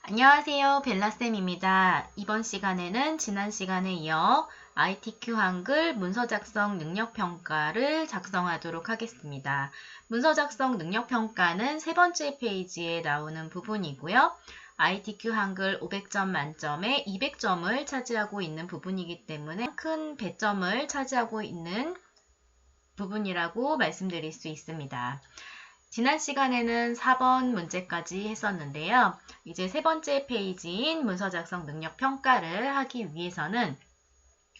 안녕하세요. 벨라쌤입니다. 이번 시간에는 지난 시간에 이어 ITQ 한글 문서 작성 능력 평가를 작성하도록 하겠습니다. 문서 작성 능력 평가는 세 번째 페이지에 나오는 부분이고요. ITQ 한글 500점 만점에 200점을 차지하고 있는 부분이기 때문에 큰 배점을 차지하고 있는 부분이라고 말씀드릴 수 있습니다. 지난 시간에는 4번 문제까지 했었는데요. 이제 세 번째 페이지인 문서 작성 능력 평가를 하기 위해서는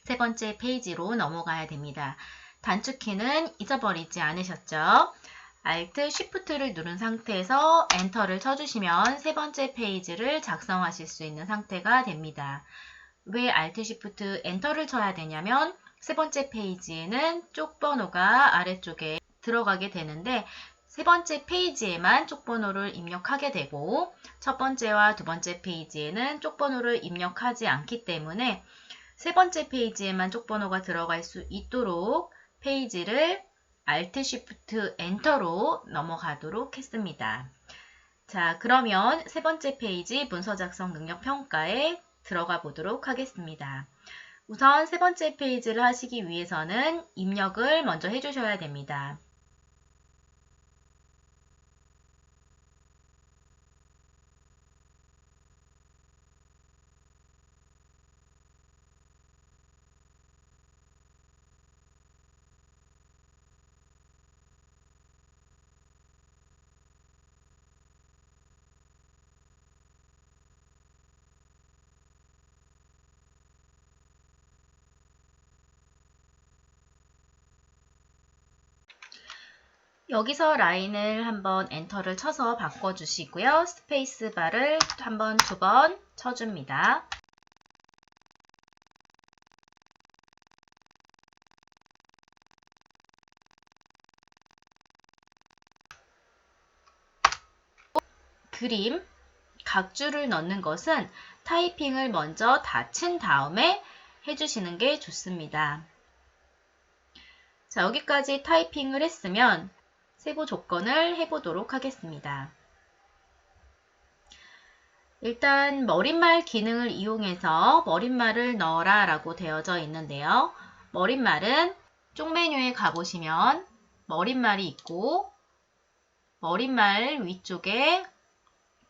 세 번째 페이지로 넘어가야 됩니다. 단축키는 잊어버리지 않으셨죠? Alt, Shift를 누른 상태에서 엔터를 쳐주시면 세 번째 페이지를 작성하실 수 있는 상태가 됩니다. 왜 Alt, Shift, 엔터를 쳐야 되냐면 세 번째 페이지에는 쪽번호가 아래쪽에 들어가게 되는데 세 번째 페이지에만 쪽번호를 입력하게 되고 첫 번째와 두 번째 페이지에는 쪽번호를 입력하지 않기 때문에 세 번째 페이지에만 쪽번호가 들어갈 수 있도록 페이지를 Alt, Shift, 엔터로 넘어가도록 했습니다. 자, 그러면 세 번째 페이지 문서 작성 능력 평가에 들어가 보도록 하겠습니다. 우선 세 번째 페이지를 하시기 위해서는 입력을 먼저 해주셔야 됩니다. 여기서 라인을 한번 엔터를 쳐서 바꿔주시고요. 스페이스 바를 한번 두 번 쳐줍니다. 그림, 각줄을 넣는 것은 타이핑을 먼저 닫힌 다음에 해주시는 게 좋습니다. 자, 여기까지 타이핑을 했으면 세부 조건을 해보도록 하겠습니다. 일단 머릿말 기능을 이용해서 머릿말을 넣어라 라고 되어져 있는데요. 머릿말은 쪽 메뉴에 가보시면 머릿말이 있고 머릿말 위쪽에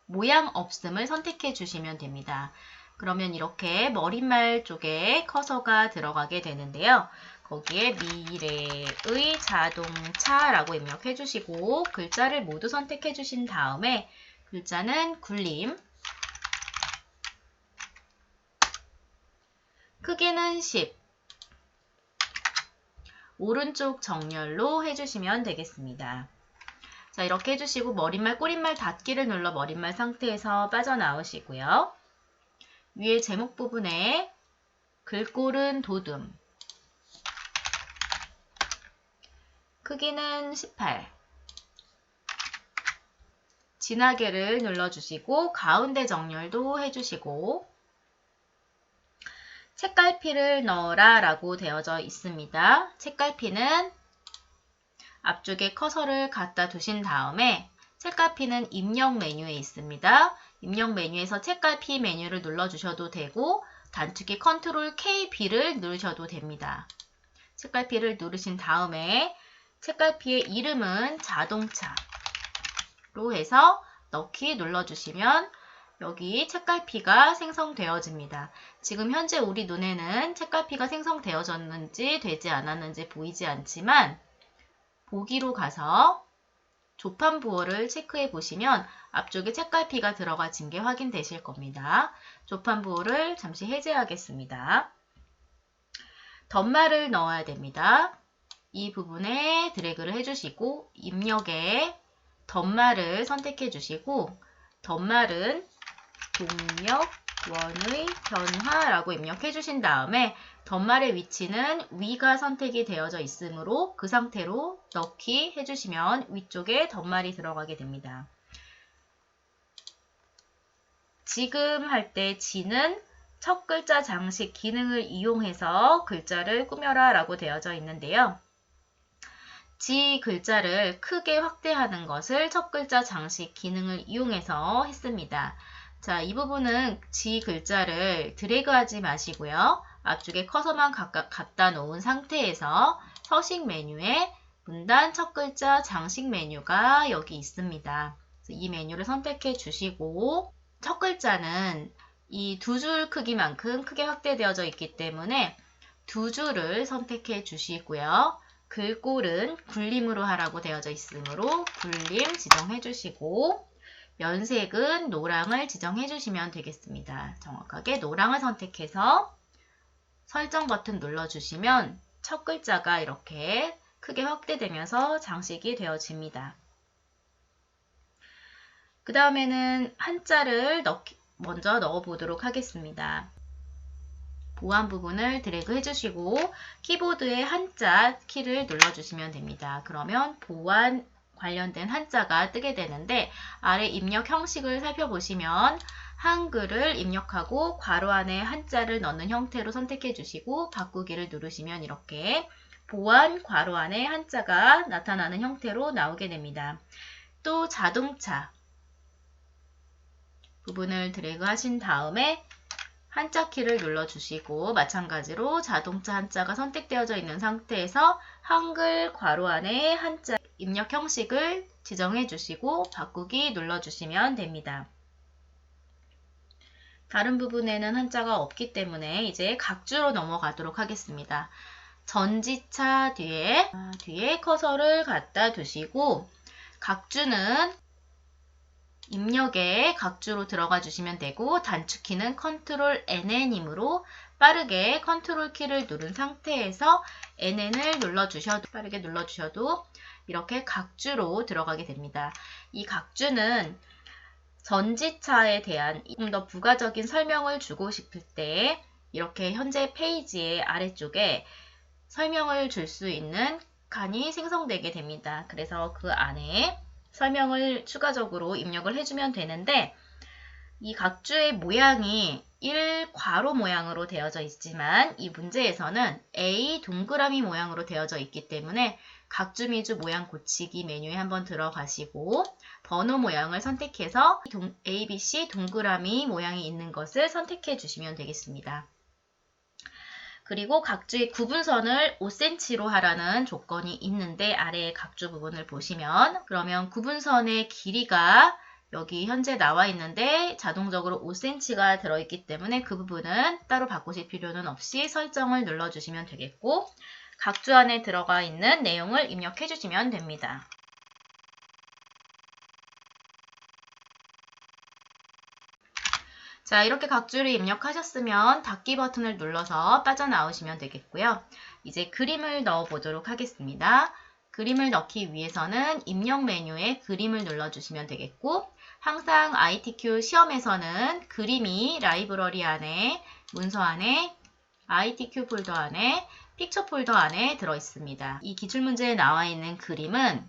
모양 없음을 선택해 주시면 됩니다. 그러면 이렇게 머릿말 쪽에 커서가 들어가게 되는데요. 거기에 미래의 자동차라고 입력해 주시고 글자를 모두 선택해 주신 다음에 글자는 굴림, 크기는 10, 오른쪽 정렬로 해주시면 되겠습니다. 자, 이렇게 해주시고 머릿말, 꾸릿말 닫기를 눌러 머릿말 상태에서 빠져나오시고요. 위에 제목 부분에 글꼴은 도둠, 크기는 18, 진하게를 눌러주시고 가운데 정렬도 해주시고 책갈피를 넣어라 라고 되어져 있습니다. 책갈피는 앞쪽에 커서를 갖다 두신 다음에 책갈피는 입력 메뉴에 있습니다. 입력 메뉴에서 책갈피 메뉴를 눌러주셔도 되고 단축키 컨트롤 KB를 누르셔도 됩니다. 책갈피를 누르신 다음에 책갈피의 이름은 자동차로 해서 넣기 눌러주시면 여기 책갈피가 생성되어집니다. 지금 현재 우리 눈에는 책갈피가 생성되어졌는지 되지 않았는지 보이지 않지만 보기로 가서 조판부호를 체크해 보시면 앞쪽에 책갈피가 들어가진 게 확인되실 겁니다. 조판부호를 잠시 해제하겠습니다. 덧말을 넣어야 됩니다. 이 부분에 드래그를 해주시고 입력에 덧말을 선택해 주시고 덧말은 동력원의 변화라고 입력해 주신 다음에 덧말의 위치는 위가 선택이 되어져 있으므로 그 상태로 넣기 해주시면 위쪽에 덧말이 들어가게 됩니다. 지금 할 때 지는 첫 글자 장식 기능을 이용해서 글자를 꾸며라 라고 되어져 있는데요. 지 글자를 크게 확대하는 것을 첫 글자 장식 기능을 이용해서 했습니다. 자, 이 부분은 지 글자를 드래그하지 마시고요. 앞쪽에 커서만 갖다 놓은 상태에서 서식 메뉴에 문단 첫 글자 장식 메뉴가 여기 있습니다. 이 메뉴를 선택해 주시고 첫 글자는 이 두 줄 크기만큼 크게 확대되어져 있기 때문에 두 줄을 선택해 주시고요. 글꼴은 굴림으로 하라고 되어져 있으므로 굴림 지정해 주시고 면색은 노랑을 지정해 주시면 되겠습니다. 정확하게 노랑을 선택해서 설정 버튼 눌러주시면 첫 글자가 이렇게 크게 확대되면서 장식이 되어집니다. 그 다음에는 한자를 먼저 넣어보도록 하겠습니다. 보안 부분을 드래그 해주시고 키보드의 한자 키를 눌러주시면 됩니다. 그러면 보안 관련된 한자가 뜨게 되는데 아래 입력 형식을 살펴보시면 한글을 입력하고 괄호 안에 한자를 넣는 형태로 선택해 주시고 바꾸기를 누르시면 이렇게 보안 괄호 안에 한자가 나타나는 형태로 나오게 됩니다. 또 자동차 부분을 드래그 하신 다음에 한자 키를 눌러주시고 마찬가지로 자동차 한자가 선택되어져 있는 상태에서 한글 괄호 안에 한자 입력 형식을 지정해 주시고 바꾸기 눌러주시면 됩니다. 다른 부분에는 한자가 없기 때문에 이제 각주로 넘어가도록 하겠습니다. 전지차 뒤에 커서를 갖다 두시고 각주는 입력에 각주로 들어가 주시면 되고 단축키는 컨트롤 NN이므로 빠르게 컨트롤 키를 누른 상태에서 NN을 빠르게 눌러주셔도 이렇게 각주로 들어가게 됩니다. 이 각주는 전지차에 대한 좀 더 부가적인 설명을 주고 싶을 때 이렇게 현재 페이지의 아래쪽에 설명을 줄 수 있는 칸이 생성되게 됩니다. 그래서 그 안에 설명을 추가적으로 입력을 해주면 되는데 이 각주의 모양이 1괄호 모양으로 되어져 있지만 이 문제에서는 A 동그라미 모양으로 되어져 있기 때문에 각주 미주 모양 고치기 메뉴에 한번 들어가시고 번호 모양을 선택해서 ABC 동그라미 모양이 있는 것을 선택해 주시면 되겠습니다. 그리고 각주의 구분선을 5cm로 하라는 조건이 있는데 아래의 각주 부분을 보시면 그러면 구분선의 길이가 여기 현재 나와 있는데 자동적으로 5cm가 들어있기 때문에 그 부분은 따로 바꾸실 필요는 없이 설정을 눌러주시면 되겠고 각주 안에 들어가 있는 내용을 입력해 주시면 됩니다. 자, 이렇게 각주를 입력하셨으면 닫기 버튼을 눌러서 빠져나오시면 되겠고요. 이제 그림을 넣어 보도록 하겠습니다. 그림을 넣기 위해서는 입력 메뉴에 그림을 눌러주시면 되겠고 항상 ITQ 시험에서는 그림이 라이브러리 안에, 문서 안에, ITQ 폴더 안에, 픽처 폴더 안에 들어있습니다. 이 기출문제에 나와 있는 그림은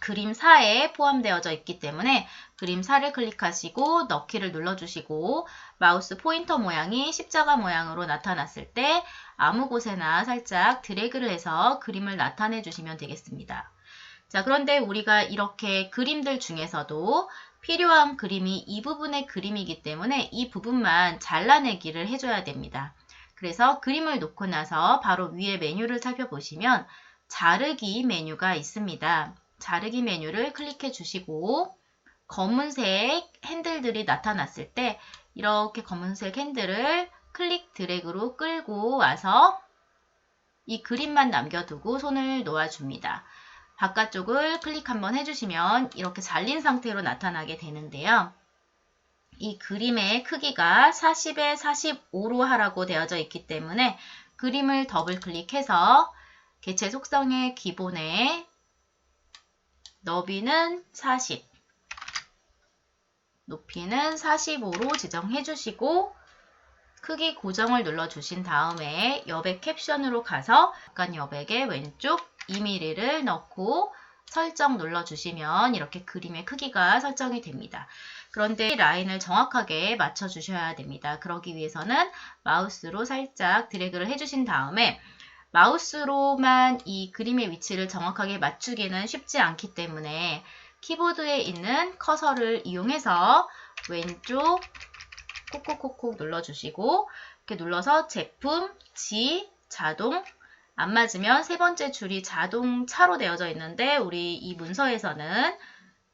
그림사에 포함되어져 있기 때문에 그림사를 클릭하시고 넣기를 눌러주시고 마우스 포인터 모양이 십자가 모양으로 나타났을 때 아무 곳에나 살짝 드래그를 해서 그림을 나타내 주시면 되겠습니다. 자, 그런데 우리가 이렇게 그림들 중에서도 필요한 그림이 이 부분의 그림이기 때문에 이 부분만 잘라내기를 해줘야 됩니다. 그래서 그림을 놓고 나서 바로 위에 메뉴를 살펴보시면 자르기 메뉴가 있습니다. 자르기 메뉴를 클릭해 주시고 검은색 핸들들이 나타났을 때 이렇게 검은색 핸들을 클릭 드래그로 끌고 와서 이 그림만 남겨두고 손을 놓아줍니다. 바깥쪽을 클릭 한번 해주시면 이렇게 잘린 상태로 나타나게 되는데요. 이 그림의 크기가 40에 45로 하라고 되어져 있기 때문에 그림을 더블 클릭해서 개체 속성의 기본에 너비는 40, 높이는 45로 지정해 주시고 크기 고정을 눌러주신 다음에 여백 캡션으로 가서 약간 여백의 왼쪽 2mm를 넣고 설정 눌러주시면 이렇게 그림의 크기가 설정이 됩니다. 그런데 라인을 정확하게 맞춰주셔야 됩니다. 그러기 위해서는 마우스로 살짝 드래그를 해주신 다음에 마우스로만 이 그림의 위치를 정확하게 맞추기는 쉽지 않기 때문에 키보드에 있는 커서를 이용해서 왼쪽 콕콕콕콕 눌러주시고 이렇게 눌러서 제품, 지, 자동 안 맞으면 세 번째 줄이 자동차로 되어져 있는데 우리 이 문서에서는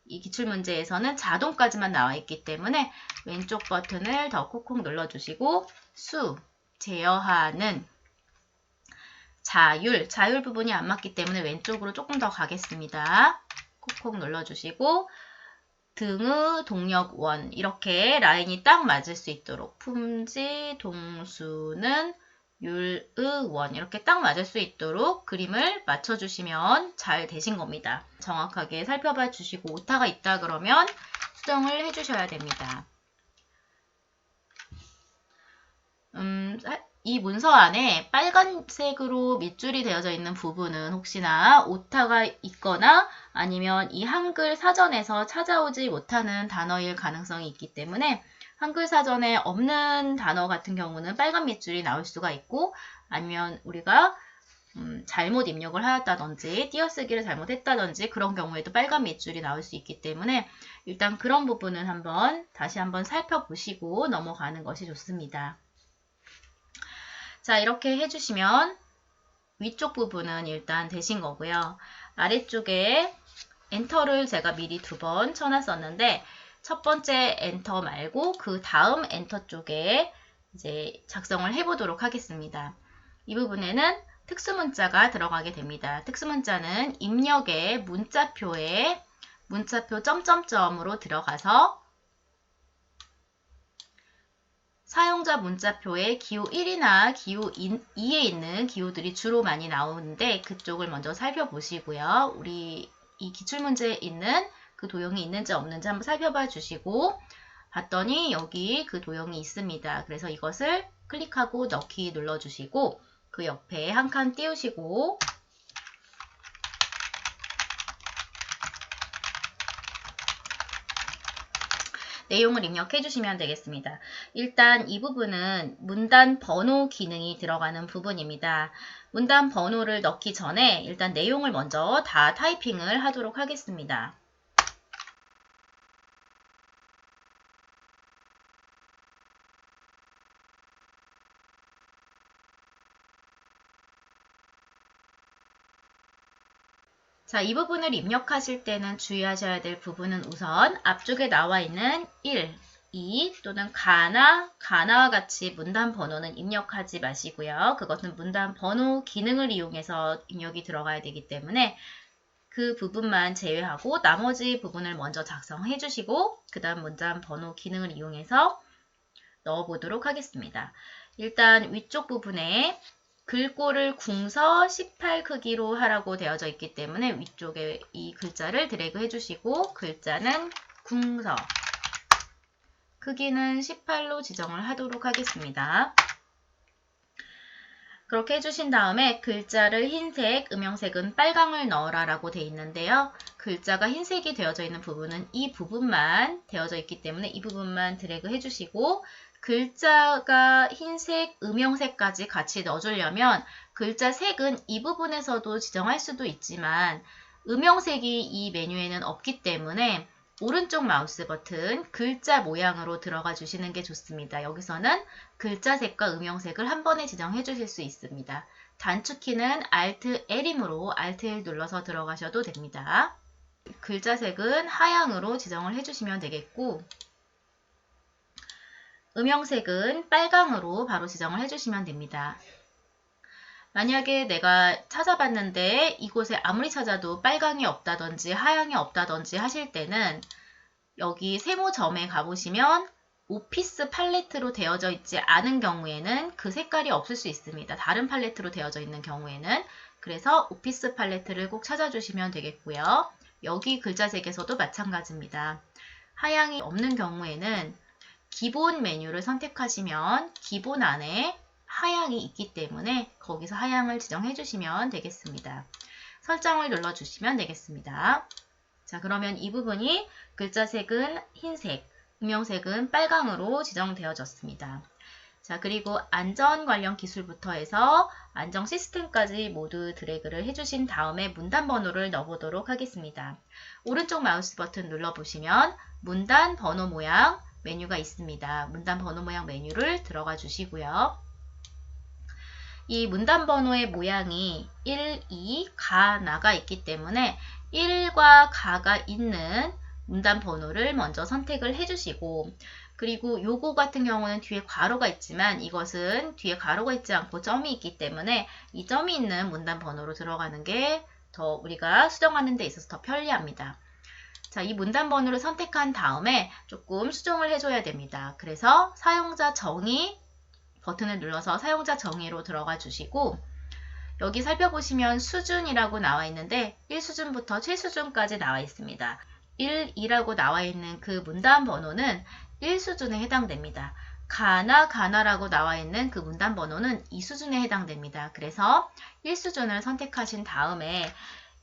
이 기출문제에서는 자동까지만 나와 있기 때문에 왼쪽 버튼을 더 콕콕 눌러주시고 수, 제어하는 자율 부분이 안 맞기 때문에 왼쪽으로 조금 더 가겠습니다. 콕콕 눌러주시고 등의 동력원 이렇게 라인이 딱 맞을 수 있도록 품지, 동수는 율의 원 이렇게 딱 맞을 수 있도록 그림을 맞춰주시면 잘 되신 겁니다. 정확하게 살펴봐 주시고 오타가 있다 그러면 수정을 해주셔야 됩니다. 이 문서 안에 빨간색으로 밑줄이 되어져 있는 부분은 혹시나 오타가 있거나 아니면 이 한글 사전에서 찾아오지 못하는 단어일 가능성이 있기 때문에 한글 사전에 없는 단어 같은 경우는 빨간 밑줄이 나올 수가 있고 아니면 우리가 잘못 입력을 하였다든지 띄어쓰기를 잘못했다든지 그런 경우에도 빨간 밑줄이 나올 수 있기 때문에 일단 그런 부분은 다시 한번 살펴보시고 넘어가는 것이 좋습니다. 자, 이렇게 해주시면 위쪽 부분은 일단 되신 거고요. 아래쪽에 엔터를 제가 미리 2번 쳐놨었는데 첫 번째 엔터 말고 그 다음 엔터 쪽에 이제 작성을 해보도록 하겠습니다. 이 부분에는 특수문자가 들어가게 됩니다. 특수문자는 입력의 문자표에 문자표 점점점으로 들어가서 사용자 문자표에 기호 1이나 기호 2에 있는 기호들이 주로 많이 나오는데 그쪽을 먼저 살펴보시고요. 우리 이 기출문제에 있는 그 도형이 있는지 없는지 한번 살펴봐 주시고 봤더니 여기 그 도형이 있습니다. 그래서 이것을 클릭하고 넣기 눌러주시고 그 옆에 한 칸 띄우시고 내용을 입력해 주시면 되겠습니다. 일단 이 부분은 문단 번호 기능이 들어가는 부분입니다. 문단 번호를 넣기 전에 일단 내용을 먼저 다 타이핑을 하도록 하겠습니다. 자, 이 부분을 입력하실 때는 주의하셔야 될 부분은 우선 앞쪽에 나와 있는 1, 2 또는 가나와 같이 문단 번호는 입력하지 마시고요. 그것은 문단 번호 기능을 이용해서 입력이 들어가야 되기 때문에 그 부분만 제외하고 나머지 부분을 먼저 작성해 주시고 그 다음 문단 번호 기능을 이용해서 넣어보도록 하겠습니다. 일단 위쪽 부분에 글꼴을 궁서 18 크기로 하라고 되어져 있기 때문에 위쪽에 이 글자를 드래그 해주시고 글자는 궁서 크기는 18로 지정을 하도록 하겠습니다. 그렇게 해주신 다음에 글자를 흰색, 음영색은 빨강을 넣어라 라고 되어 있는데요. 글자가 흰색이 되어져 있는 부분은 이 부분만 되어져 있기 때문에 이 부분만 드래그 해주시고 글자가 흰색, 음영색까지 같이 넣어주려면 글자 색은 이 부분에서도 지정할 수도 있지만 음영색이 이 메뉴에는 없기 때문에 오른쪽 마우스 버튼 글자 모양으로 들어가 주시는 게 좋습니다. 여기서는 글자 색과 음영색을 한 번에 지정해 주실 수 있습니다. 단축키는 Alt L이므로 Alt L 눌러서 들어가셔도 됩니다. 글자 색은 하향으로 지정을 해주시면 되겠고 음영색은 빨강으로 바로 지정을 해주시면 됩니다. 만약에 내가 찾아봤는데 이곳에 아무리 찾아도 빨강이 없다든지 하향이 없다든지 하실 때는 여기 세모점에 가보시면 오피스 팔레트로 되어져 있지 않은 경우에는 그 색깔이 없을 수 있습니다. 다른 팔레트로 되어져 있는 경우에는 그래서 오피스 팔레트를 꼭 찾아주시면 되겠고요. 여기 글자색에서도 마찬가지입니다. 하향이 없는 경우에는 기본 메뉴를 선택하시면 기본 안에 하향이 있기 때문에 거기서 하향을 지정해 주시면 되겠습니다. 설정을 눌러주시면 되겠습니다. 자, 그러면 이 부분이 글자색은 흰색, 음영색은 빨강으로 지정되어졌습니다. 자, 그리고 안전 관련 기술부터 해서 안정 시스템까지 모두 드래그를 해주신 다음에 문단 번호를 넣어보도록 하겠습니다. 오른쪽 마우스 버튼 눌러보시면 문단 번호 모양 메뉴가 있습니다. 문단 번호 모양 메뉴를 들어가 주시고요. 이 문단 번호의 모양이 1, 2, 가, 나가 있기 때문에 1과 가가 있는 문단 번호를 먼저 선택을 해주시고, 그리고 요거 같은 경우는 뒤에 괄호가 있지만 이것은 뒤에 괄호가 있지 않고 점이 있기 때문에 이 점이 있는 문단 번호로 들어가는 게 더 우리가 수정하는 데 있어서 더 편리합니다. 자, 이 문단 번호를 선택한 다음에 조금 수정을 해줘야 됩니다. 그래서 사용자 정의 버튼을 눌러서 사용자 정의로 들어가 주시고, 여기 살펴보시면 수준이라고 나와 있는데 1수준부터 최수준까지 나와 있습니다. 1, 2라고 나와 있는 그 문단 번호는 1수준에 해당됩니다. 가나라고 나와 있는 그 문단 번호는 2수준에 해당됩니다. 그래서 1수준을 선택하신 다음에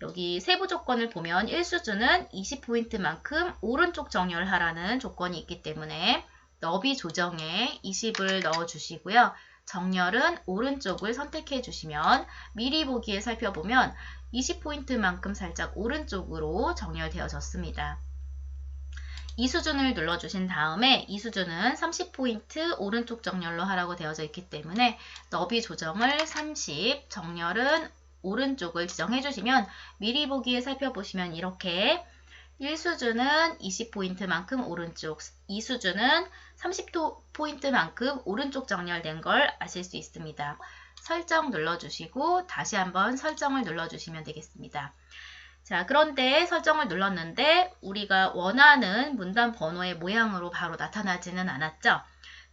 여기 세부 조건을 보면 1수준은 20포인트만큼 오른쪽 정렬하라는 조건이 있기 때문에 너비 조정에 20을 넣어 주시고요. 정렬은 오른쪽을 선택해 주시면 미리 보기에 살펴보면 20포인트만큼 살짝 오른쪽으로 정렬되어졌습니다. 이 수준을 눌러주신 다음에 이 수준은 30포인트 오른쪽 정렬로 하라고 되어져 있기 때문에 너비 조정을 30, 정렬은 오른쪽을 지정해 주시면 미리 보기에 살펴보시면 이렇게 1수준은 20포인트만큼 오른쪽, 2수준은 30포인트만큼 오른쪽 정렬된 걸 아실 수 있습니다. 설정 눌러주시고 다시 한번 설정을 눌러주시면 되겠습니다. 자, 그런데 설정을 눌렀는데 우리가 원하는 문단 번호의 모양으로 바로 나타나지는 않았죠?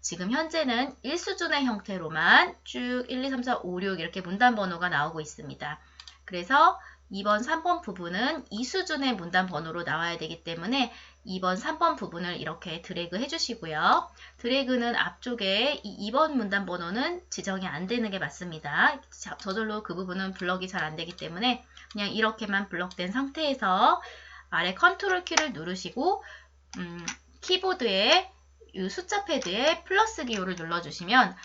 지금 현재는 1수준의 형태로만 쭉 1, 2, 3, 4, 5, 6 이렇게 문단 번호가 나오고 있습니다. 그래서 2번, 3번 부분은 2수준의 문단 번호로 나와야 되기 때문에 2번, 3번 부분을 이렇게 드래그 해주시고요. 드래그는 앞쪽에 이 2번 문단 번호는 지정이 안 되는 게 맞습니다. 저절로 그 부분은 블럭이 잘 안 되기 때문에 그냥 이렇게만 블럭된 상태에서 아래 컨트롤 키를 누르시고 키보드에 이 숫자 패드에 플러스 기호를 눌러주시면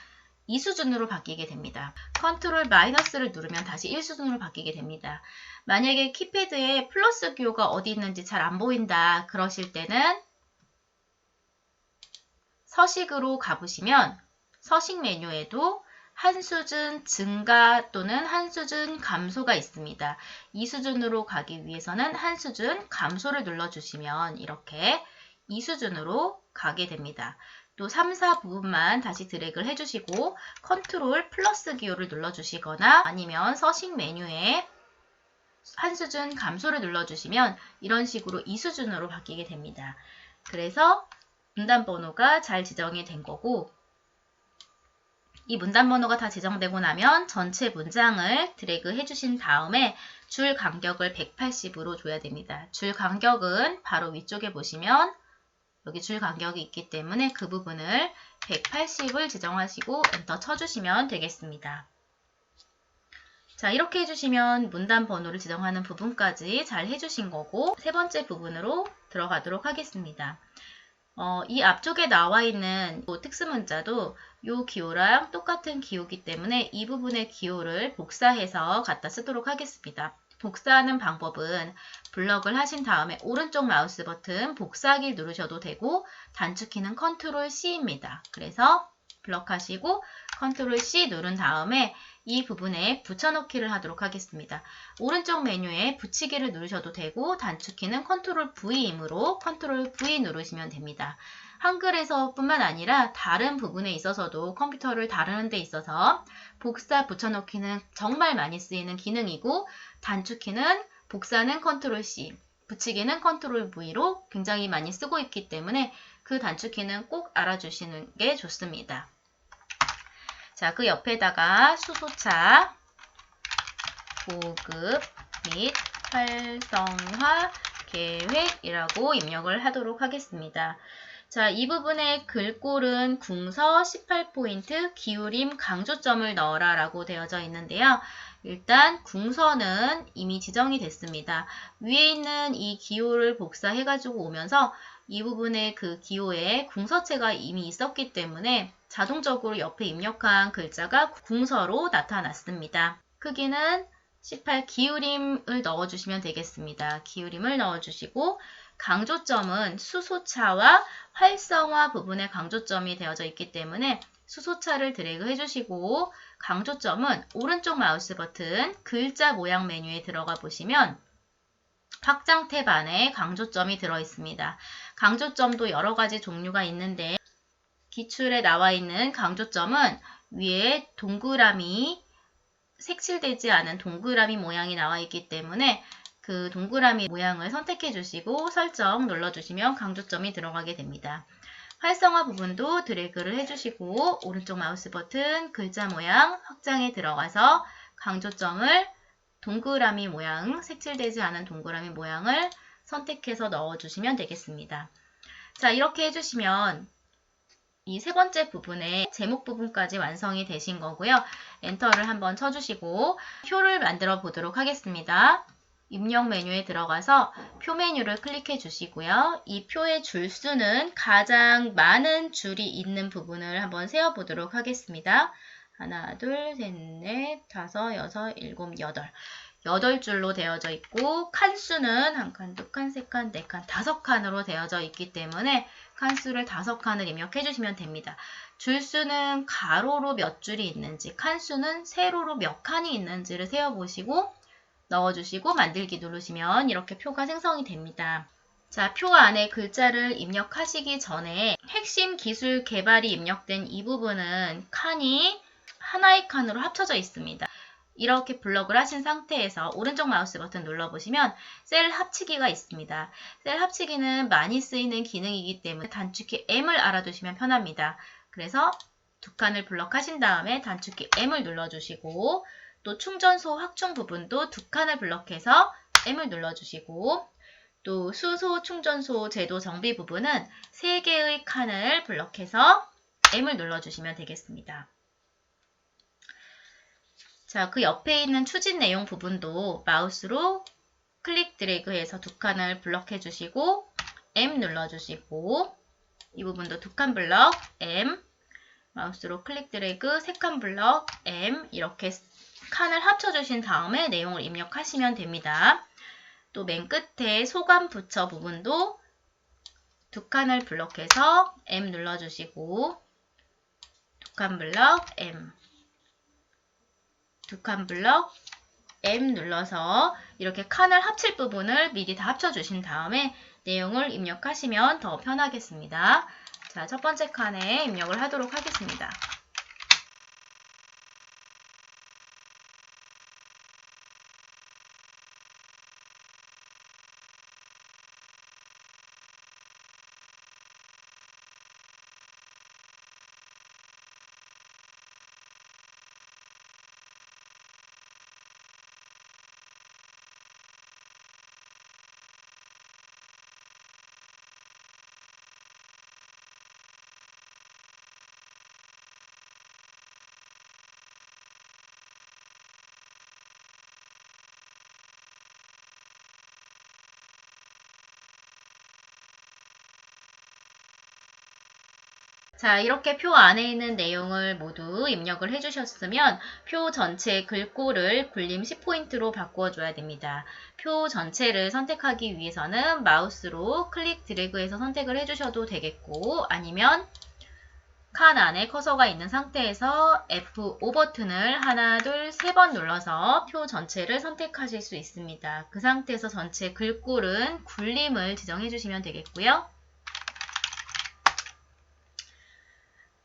2수준으로 바뀌게 됩니다. 컨트롤 마이너스를 누르면 다시 1수준으로 바뀌게 됩니다. 만약에 키패드에 플러스 기호가 어디 있는지 잘 안 보인다 그러실 때는 서식으로 가보시면 서식 메뉴에도 한 수준 증가 또는 한 수준 감소가 있습니다. 2수준으로 가기 위해서는 한 수준 감소를 눌러주시면 이렇게 2수준으로 가게 됩니다. 또 3, 4 부분만 다시 드래그를 해주시고 컨트롤 플러스 기호를 눌러주시거나 아니면 서식 메뉴에 한 수준 감소를 눌러주시면 이런 식으로 2수준으로 바뀌게 됩니다. 그래서 문단 번호가 잘 지정이 된 거고, 이 문단 번호가 다 지정되고 나면 전체 문장을 드래그 해주신 다음에 줄 간격을 180으로 줘야 됩니다. 줄 간격은 바로 위쪽에 보시면 여기 줄 간격이 있기 때문에 그 부분을 180을 지정하시고 엔터 쳐주시면 되겠습니다. 자, 이렇게 해주시면 문단 번호를 지정하는 부분까지 잘 해주신 거고, 세 번째 부분으로 들어가도록 하겠습니다. 이 앞쪽에 나와 있는 특수문자도 이 기호랑 똑같은 기호이기 때문에 이 부분의 기호를 복사해서 갖다 쓰도록 하겠습니다. 복사하는 방법은 블럭을 하신 다음에 오른쪽 마우스 버튼 복사하기를 누르셔도 되고 단축키는 컨트롤 C입니다. 그래서 블럭 하시고 컨트롤 C 누른 다음에 이 부분에 붙여넣기를 하도록 하겠습니다. 오른쪽 메뉴에 붙이기를 누르셔도 되고 단축키는 컨트롤 V이므로 컨트롤 V 누르시면 됩니다. 한글에서 뿐만 아니라 다른 부분에 있어서도 컴퓨터를 다루는 데 있어서 복사 붙여넣기는 정말 많이 쓰이는 기능이고 단축키는 복사는 컨트롤 C, 붙이기는 컨트롤 V로 굉장히 많이 쓰고 있기 때문에 그 단축키는 꼭 알아주시는 게 좋습니다. 자, 그 옆에다가 수소차, 보급 및 활성화 계획이라고 입력을 하도록 하겠습니다. 자, 이 부분의 글꼴은 궁서 18포인트 기울임 강조점을 넣어라 라고 되어져 있는데요. 일단 궁서는 이미 지정이 됐습니다. 위에 있는 이 기호를 복사해가지고 오면서 이 부분의 그 기호에 궁서체가 이미 있었기 때문에 자동적으로 옆에 입력한 글자가 궁서로 나타났습니다. 크기는 18 기울임을 넣어주시면 되겠습니다. 기울임을 넣어주시고 강조점은 수소차와 활성화 부분에 강조점이 되어져 있기 때문에 수소차를 드래그 해주시고 강조점은 오른쪽 마우스 버튼 글자 모양 메뉴에 들어가 보시면 확장 탭 안에 강조점이 들어있습니다. 강조점도 여러 가지 종류가 있는데 기출에 나와 있는 강조점은 위에 동그라미 색칠되지 않은 동그라미 모양이 나와 있기 때문에 그 동그라미 모양을 선택해 주시고 설정 눌러주시면 강조점이 들어가게 됩니다. 활성화 부분도 드래그를 해주시고 오른쪽 마우스 버튼 글자 모양 확장에 들어가서 강조점을 동그라미 모양, 색칠되지 않은 동그라미 모양을 선택해서 넣어주시면 되겠습니다. 자, 이렇게 해주시면 이 세 번째 부분의 제목 부분까지 완성이 되신 거고요. 엔터를 한번 쳐주시고 표를 만들어 보도록 하겠습니다. 입력 메뉴에 들어가서 표 메뉴를 클릭해 주시고요. 이 표의 줄수는 가장 많은 줄이 있는 부분을 한번 세어보도록 하겠습니다. 하나, 둘, 셋, 넷, 다섯, 여섯, 일곱, 여덟. 8줄로 되어져 있고 칸수는 한 칸, 두 칸, 세 칸, 네 칸, 5칸으로 되어져 있기 때문에 칸수를 5칸을 입력해 주시면 됩니다. 줄수는 가로로 몇 줄이 있는지, 칸수는 세로로 몇 칸이 있는지를 세어보시고 넣어주시고 만들기 누르시면 이렇게 표가 생성이 됩니다. 자, 표 안에 글자를 입력하시기 전에 핵심 기술 개발이 입력된 이 부분은 칸이 하나의 칸으로 합쳐져 있습니다. 이렇게 블럭을 하신 상태에서 오른쪽 마우스 버튼 눌러보시면 셀 합치기가 있습니다. 셀 합치기는 많이 쓰이는 기능이기 때문에 단축키 M을 알아두시면 편합니다. 그래서 두 칸을 블럭하신 다음에 단축키 M을 눌러주시고 또 충전소 확충 부분도 두 칸을 블럭해서 M을 눌러주시고 또 수소 충전소 제도 정비 부분은 3개의 칸을 블럭해서 M을 눌러주시면 되겠습니다. 자, 그 옆에 있는 추진 내용 부분도 마우스로 클릭 드래그해서 두 칸을 블럭해 주시고 M 눌러주시고 이 부분도 두 칸 블럭 M 마우스로 클릭 드래그 3칸 블럭 M 이렇게 칸을 합쳐주신 다음에 내용을 입력하시면 됩니다. 또 맨 끝에 소감 부처 부분도 두 칸을 블럭해서 M 눌러주시고 두 칸 블럭 M 두 칸 블럭 M 눌러서 이렇게 칸을 합칠 부분을 미리 다 합쳐주신 다음에 내용을 입력하시면 더 편하겠습니다. 자, 첫 번째 칸에 입력을 하도록 하겠습니다. 자, 이렇게 표 안에 있는 내용을 모두 입력을 해주셨으면 표 전체 글꼴을 굴림 10포인트로 바꾸어줘야 됩니다. 표 전체를 선택하기 위해서는 마우스로 클릭 드래그해서 선택을 해주셔도 되겠고 아니면 칸 안에 커서가 있는 상태에서 F5 버튼을 하나, 둘, 3번 눌러서 표 전체를 선택하실 수 있습니다. 그 상태에서 전체 글꼴은 굴림을 지정해 주시면 되겠고요.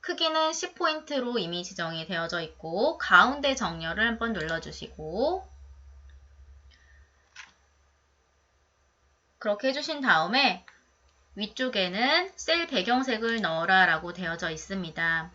크기는 10포인트로 이미 지정이 되어져 있고 가운데 정렬을 한번 눌러주시고 그렇게 해주신 다음에 위쪽에는 셀 배경색을 넣어라 라고 되어져 있습니다.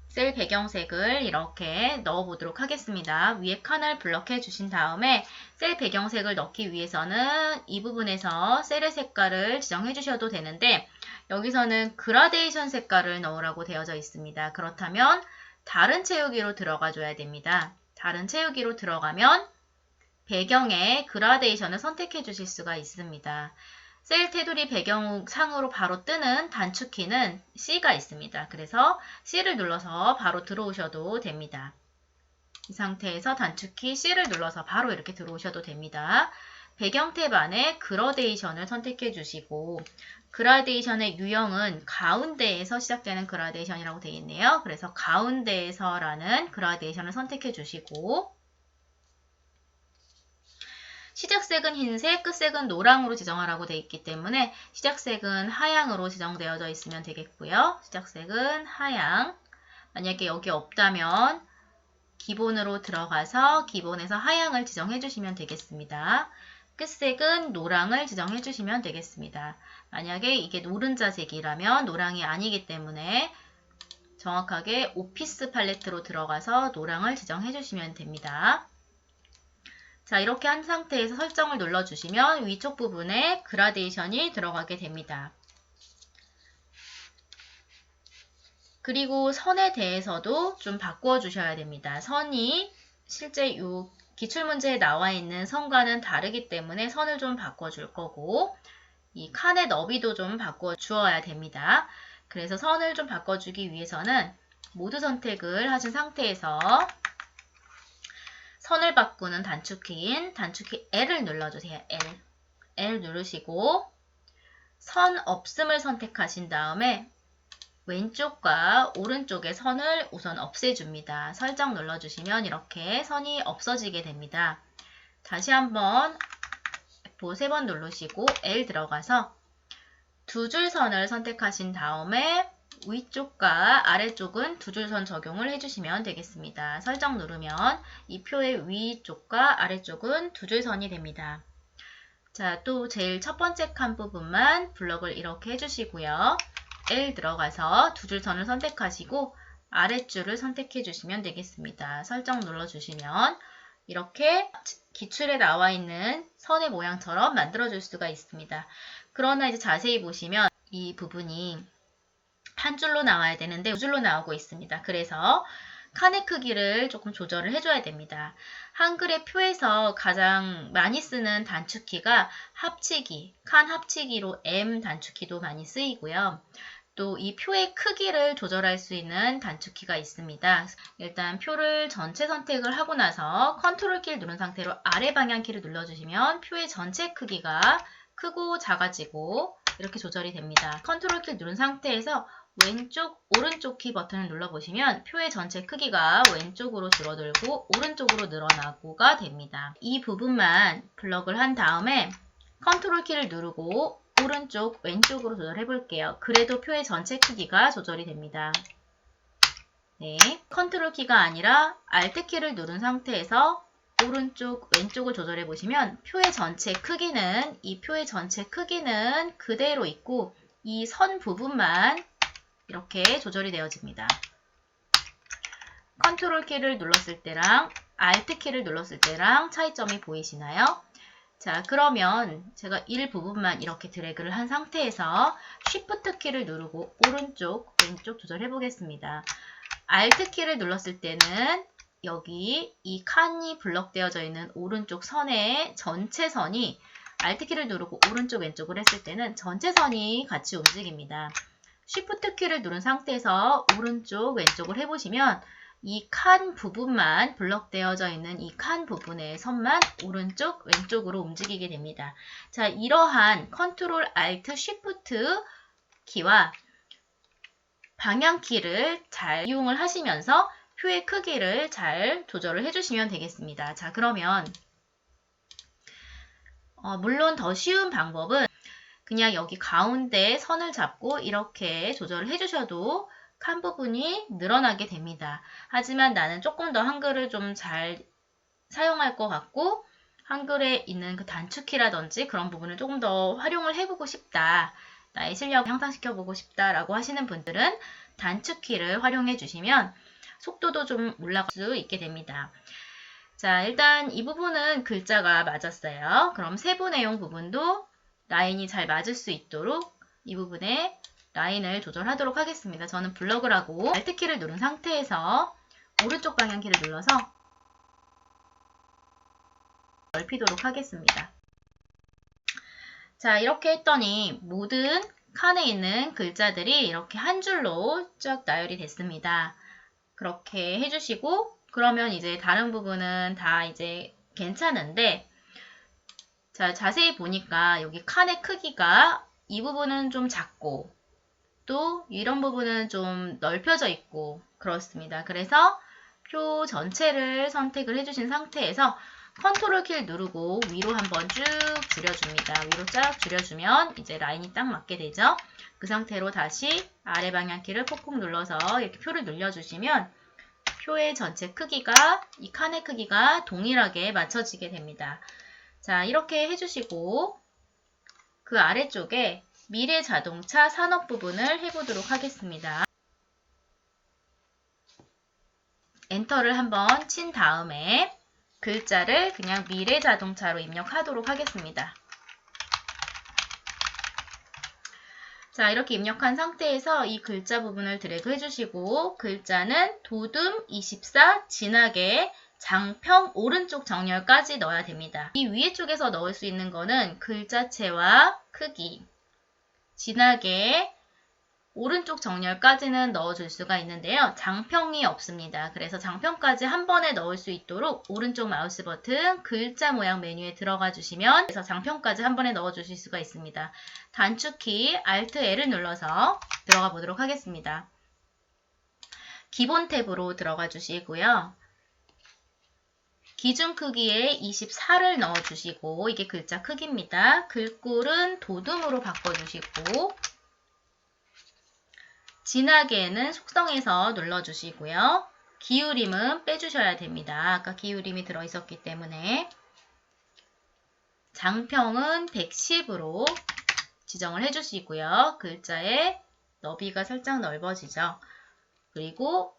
셀 배경색을 이렇게 넣어보도록 하겠습니다. 위에 칸을 블럭해 주신 다음에 셀 배경색을 넣기 위해서는 이 부분에서 셀의 색깔을 지정해 주셔도 되는데 여기서는 그라데이션 색깔을 넣으라고 되어져 있습니다. 그렇다면 다른 채우기로 들어가 줘야 됩니다. 다른 채우기로 들어가면 배경에 그라데이션을 선택해 주실 수가 있습니다. 셀 테두리 배경상으로 바로 뜨는 단축키는 C가 있습니다. 그래서 C를 눌러서 바로 들어오셔도 됩니다. 이 상태에서 단축키 C를 눌러서 바로 이렇게 들어오셔도 됩니다. 배경 탭 안에 그라데이션을 선택해 주시고 그라데이션의 유형은 가운데에서 시작되는 그라데이션이라고 되어 있네요. 그래서 가운데에서라는 그라데이션을 선택해 주시고 시작색은 흰색, 끝색은 노랑으로 지정하라고 되어 있기 때문에 시작색은 하향으로 지정되어져 있으면 되겠고요. 시작색은 하향. 만약에 여기 없다면 기본으로 들어가서 기본에서 하향을 지정해 주시면 되겠습니다. 끝색은 노랑을 지정해 주시면 되겠습니다. 만약에 이게 노른자색이라면 노랑이 아니기 때문에 정확하게 오피스 팔레트로 들어가서 노랑을 지정해 주시면 됩니다. 자, 이렇게 한 상태에서 설정을 눌러주시면 위쪽 부분에 그라데이션이 들어가게 됩니다. 그리고 선에 대해서도 좀 바꿔주셔야 됩니다. 선이 실제 이 기출문제에 나와 있는 선과는 다르기 때문에 선을 좀 바꿔줄 거고 이 칸의 너비도 좀 바꿔주어야 됩니다. 그래서 선을 좀 바꿔주기 위해서는 모두 선택을 하신 상태에서 선을 바꾸는 단축키인 단축키 L을 눌러주세요. L 누르시고 선 없음을 선택하신 다음에 왼쪽과 오른쪽의 선을 우선 없애줍니다. 설정 눌러주시면 이렇게 선이 없어지게 됩니다. 다시 한번 F5 3번 누르시고 L 들어가서 두 줄 선을 선택하신 다음에 위쪽과 아래쪽은 두 줄 선 적용을 해주시면 되겠습니다. 설정 누르면 이 표의 위쪽과 아래쪽은 두 줄 선이 됩니다. 자, 또 제일 첫 번째 칸 부분만 블럭을 이렇게 해주시고요. L 들어가서 두 줄 선을 선택하시고 아랫줄을 선택해 주시면 되겠습니다. 설정 눌러주시면 이렇게 기출에 나와 있는 선의 모양처럼 만들어줄 수가 있습니다. 그러나 이제 자세히 보시면 이 부분이 한 줄로 나와야 되는데 두 줄로 나오고 있습니다. 그래서 칸의 크기를 조금 조절을 해줘야 됩니다. 한글의 표에서 가장 많이 쓰는 단축키가 합치기, 칸 합치기로 M 단축키도 많이 쓰이고요. 또 이 표의 크기를 조절할 수 있는 단축키가 있습니다. 일단 표를 전체 선택을 하고 나서 컨트롤 키를 누른 상태로 아래 방향 키를 눌러주시면 표의 전체 크기가 크고 작아지고 이렇게 조절이 됩니다. 컨트롤 키를 누른 상태에서 왼쪽, 오른쪽 키 버튼을 눌러보시면 표의 전체 크기가 왼쪽으로 줄어들고 오른쪽으로 늘어나고가 됩니다. 이 부분만 블럭을 한 다음에 컨트롤 키를 누르고 오른쪽, 왼쪽으로 조절해 볼게요. 그래도 표의 전체 크기가 조절이 됩니다. 네, 컨트롤 키가 아니라 Alt 키를 누른 상태에서 오른쪽, 왼쪽을 조절해 보시면 표의 전체 크기는 이 표의 전체 크기는 그대로 있고 이 선 부분만 이렇게 조절이 되어집니다. 컨트롤 키를 눌렀을 때랑 Alt 키를 눌렀을 때랑 차이점이 보이시나요? 자, 그러면 제가 일부분만 이렇게 드래그를 한 상태에서 Shift 키를 누르고 오른쪽, 왼쪽 조절해 보겠습니다. Alt 키를 눌렀을 때는 여기 이 칸이 블럭되어져 있는 오른쪽 선의 전체 선이 Alt 키를 누르고 오른쪽, 왼쪽을 했을 때는 전체 선이 같이 움직입니다. Shift 키를 누른 상태에서 오른쪽, 왼쪽을 해보시면 이 칸 부분만 블럭되어져 있는 이 칸 부분의 선만 오른쪽, 왼쪽으로 움직이게 됩니다. 자, 이러한 컨트롤, 알트, 쉬프트 키와 방향키를 잘 이용을 하시면서 표의 크기를 잘 조절을 해주시면 되겠습니다. 자, 그러면 물론 더 쉬운 방법은 그냥 여기 가운데 선을 잡고 이렇게 조절을 해주셔도 칸 부분이 늘어나게 됩니다. 하지만 나는 조금 더 한글을 좀 잘 사용할 것 같고 한글에 있는 그 단축키라든지 그런 부분을 조금 더 활용을 해보고 싶다. 나의 실력을 향상시켜보고 싶다라고 하시는 분들은 단축키를 활용해 주시면 속도도 좀 올라갈 수 있게 됩니다. 자, 일단 이 부분은 글자가 맞았어요. 그럼 세부 내용 부분도 라인이 잘 맞을 수 있도록 이 부분에 라인을 조절하도록 하겠습니다. 저는 블럭을 하고 Alt키를 누른 상태에서 오른쪽 방향키를 눌러서 넓히도록 하겠습니다. 자, 이렇게 했더니 모든 칸에 있는 글자들이 이렇게 한 줄로 쭉 나열이 됐습니다. 그렇게 해주시고 그러면 이제 다른 부분은 다 이제 괜찮은데 자, 자세히 보니까 여기 칸의 크기가 이 부분은 좀 작고 또 이런 부분은 좀 넓혀져 있고 그렇습니다. 그래서 표 전체를 선택을 해주신 상태에서 컨트롤 키를 누르고 위로 한번 쭉 줄여줍니다. 위로 쫙 줄여주면 이제 라인이 딱 맞게 되죠. 그 상태로 다시 아래 방향키를 콕콕 눌러서 이렇게 표를 눌러주시면 표의 전체 크기가 이 칸의 크기가 동일하게 맞춰지게 됩니다. 자, 이렇게 해주시고 그 아래쪽에 미래자동차 산업 부분을 해보도록 하겠습니다. 엔터를 한번 친 다음에 글자를 그냥 미래자동차로 입력하도록 하겠습니다. 자, 이렇게 입력한 상태에서 이 글자 부분을 드래그 해주시고 글자는 도둠24 진하게 장평 오른쪽 정렬까지 넣어야 됩니다. 이 위에 쪽에서 넣을 수 있는 거는 글자체와 크기, 진하게 오른쪽 정렬까지는 넣어줄 수가 있는데요. 장평이 없습니다. 그래서 장평까지 한 번에 넣을 수 있도록 오른쪽 마우스 버튼 글자 모양 메뉴에 들어가 주시면 그래서 장평까지 한 번에 넣어주실 수가 있습니다. 단축키 Alt L을 눌러서 들어가 보도록 하겠습니다. 기본 탭으로 들어가 주시고요. 기준 크기에 24를 넣어주시고 이게 글자 크기입니다. 글꼴은 도둠으로 바꿔주시고 진하게는 속성에서 눌러주시고요. 기울임은 빼주셔야 됩니다. 아까 기울임이 들어있었기 때문에 장평은 110으로 지정을 해주시고요. 글자의 너비가 살짝 넓어지죠. 그리고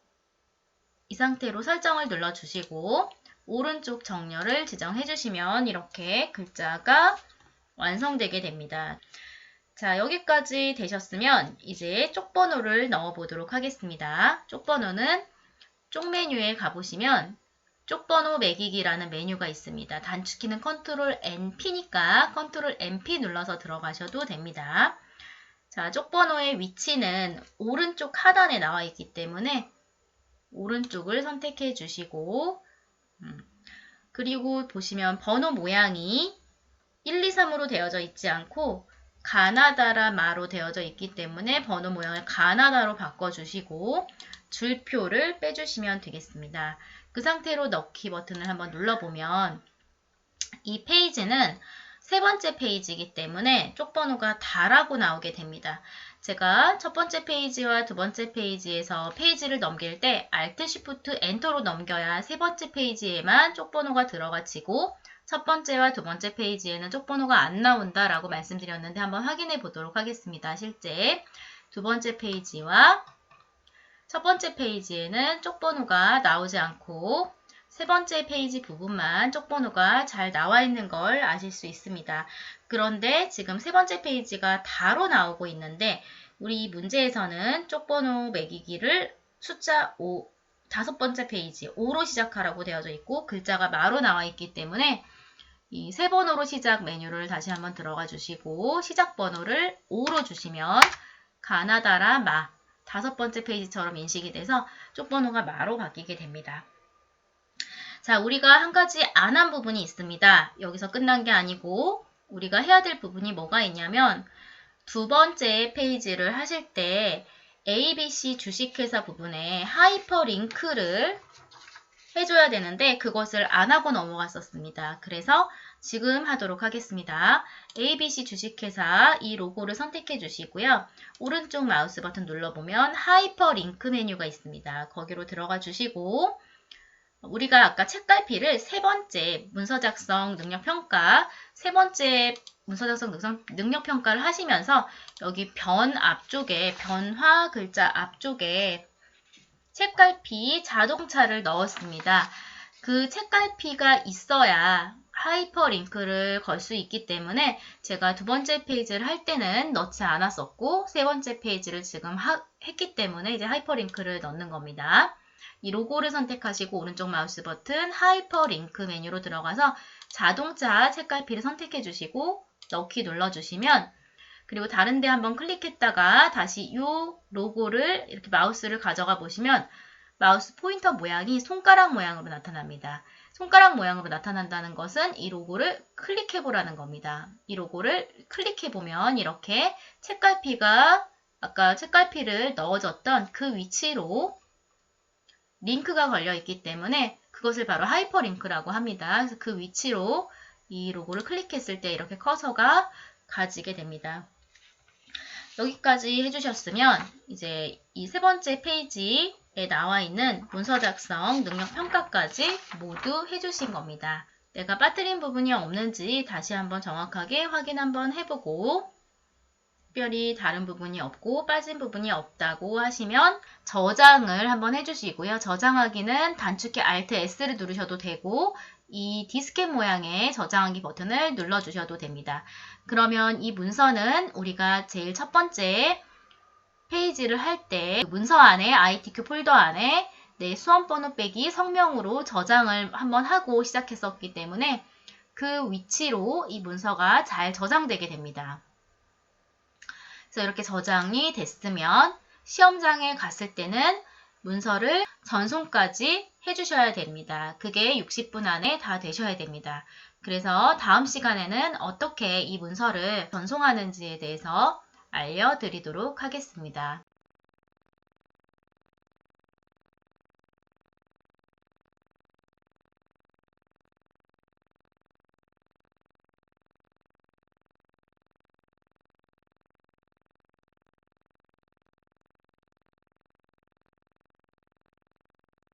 이 상태로 설정을 눌러주시고 오른쪽 정렬을 지정해주시면 이렇게 글자가 완성되게 됩니다. 자, 여기까지 되셨으면 이제 쪽번호를 넣어보도록 하겠습니다. 쪽번호는 쪽 메뉴에 가보시면 쪽번호 매기기라는 메뉴가 있습니다. 단축키는 컨트롤 NP니까 컨트롤 NP 눌러서 들어가셔도 됩니다. 자, 쪽번호의 위치는 오른쪽 하단에 나와 있기 때문에 오른쪽을 선택해 주시고 그리고 보시면 번호 모양이 1, 2, 3으로 되어져 있지 않고 가나다라 마로 되어져 있기 때문에 번호 모양을 가나다로 바꿔주시고 줄표를 빼주시면 되겠습니다. 그 상태로 넣기 버튼을 한번 눌러보면 이 페이지는 세 번째 페이지이기 때문에 쪽번호가 다라고 나오게 됩니다. 제가 첫 번째 페이지와 두 번째 페이지에서 페이지를 넘길 때 Alt Shift Enter로 넘겨야 세 번째 페이지에만 쪽번호가 들어가지고 첫 번째와 두 번째 페이지에는 쪽번호가 안 나온다라고 말씀드렸는데 한번 확인해 보도록 하겠습니다. 실제 두 번째 페이지와 첫 번째 페이지에는 쪽번호가 나오지 않고 세 번째 페이지 부분만 쪽번호가 잘 나와 있는 걸 아실 수 있습니다. 그런데 지금 세 번째 페이지가 다로 나오고 있는데 우리 문제에서는 쪽번호 매기기를 숫자 5, 다섯 번째 페이지 5로 시작하라고 되어져 있고 글자가 마로 나와 있기 때문에 이 세 번호로 시작 메뉴를 다시 한번 들어가 주시고 시작 번호를 5로 주시면 가나다라 마 다섯 번째 페이지처럼 인식이 돼서 쪽번호가 마로 바뀌게 됩니다. 자, 우리가 한 가지 안 한 부분이 있습니다. 여기서 끝난 게 아니고 우리가 해야 될 부분이 뭐가 있냐면 두 번째 페이지를 하실 때 ABC 주식회사 부분에 하이퍼링크를 해줘야 되는데 그것을 안 하고 넘어갔었습니다. 그래서 지금 하도록 하겠습니다. ABC 주식회사 이 로고를 선택해 주시고요. 오른쪽 마우스 버튼 눌러보면 하이퍼링크 메뉴가 있습니다. 거기로 들어가 주시고 우리가 아까 책갈피를 세 번째 문서 작성 능력평가 세 번째 문서 작성 능력평가를 하시면서 여기 변 앞쪽에 변화 글자 앞쪽에 책갈피 자동차를 넣었습니다. 그 책갈피가 있어야 하이퍼링크를 걸 수 있기 때문에 제가 두 번째 페이지를 할 때는 넣지 않았었고 세 번째 페이지를 지금 했기 때문에 이제 하이퍼링크를 넣는 겁니다. 이 로고를 선택하시고 오른쪽 마우스 버튼 하이퍼링크 메뉴로 들어가서 자동차 책갈피를 선택해 주시고 넣기 눌러주시면 그리고 다른 데 한번 클릭했다가 다시 이 로고를 이렇게 마우스를 가져가 보시면 마우스 포인터 모양이 손가락 모양으로 나타납니다. 손가락 모양으로 나타난다는 것은 이 로고를 클릭해보라는 겁니다. 이 로고를 클릭해보면 이렇게 책갈피가 아까 책갈피를 넣어줬던 그 위치로 링크가 걸려 있기 때문에 그것을 바로 하이퍼링크라고 합니다. 그래서 그 위치로 이 로고를 클릭했을 때 이렇게 커서가 가지게 됩니다. 여기까지 해주셨으면 이제 이 세 번째 페이지에 나와 있는 문서 작성 능력 평가까지 모두 해주신 겁니다. 내가 빠뜨린 부분이 없는지 다시 한번 정확하게 확인 한번 해보고 특별히 다른 부분이 없고 빠진 부분이 없다고 하시면 저장을 한번 해주시고요. 저장하기는 단축키 Alt S를 누르셔도 되고 이 디스켓 모양의 저장하기 버튼을 눌러주셔도 됩니다. 그러면 이 문서는 우리가 제일 첫 번째 페이지를 할 때 문서 안에 ITQ 폴더 안에 내 수험번호 빼기 성명으로 저장을 한번 하고 시작했었기 때문에 그 위치로 이 문서가 잘 저장되게 됩니다. 그래서 이렇게 저장이 됐으면 시험장에 갔을 때는 문서를 전송까지 해주셔야 됩니다. 그게 60분 안에 다 되셔야 됩니다. 그래서 다음 시간에는 어떻게 이 문서를 전송하는지에 대해서 알려드리도록 하겠습니다.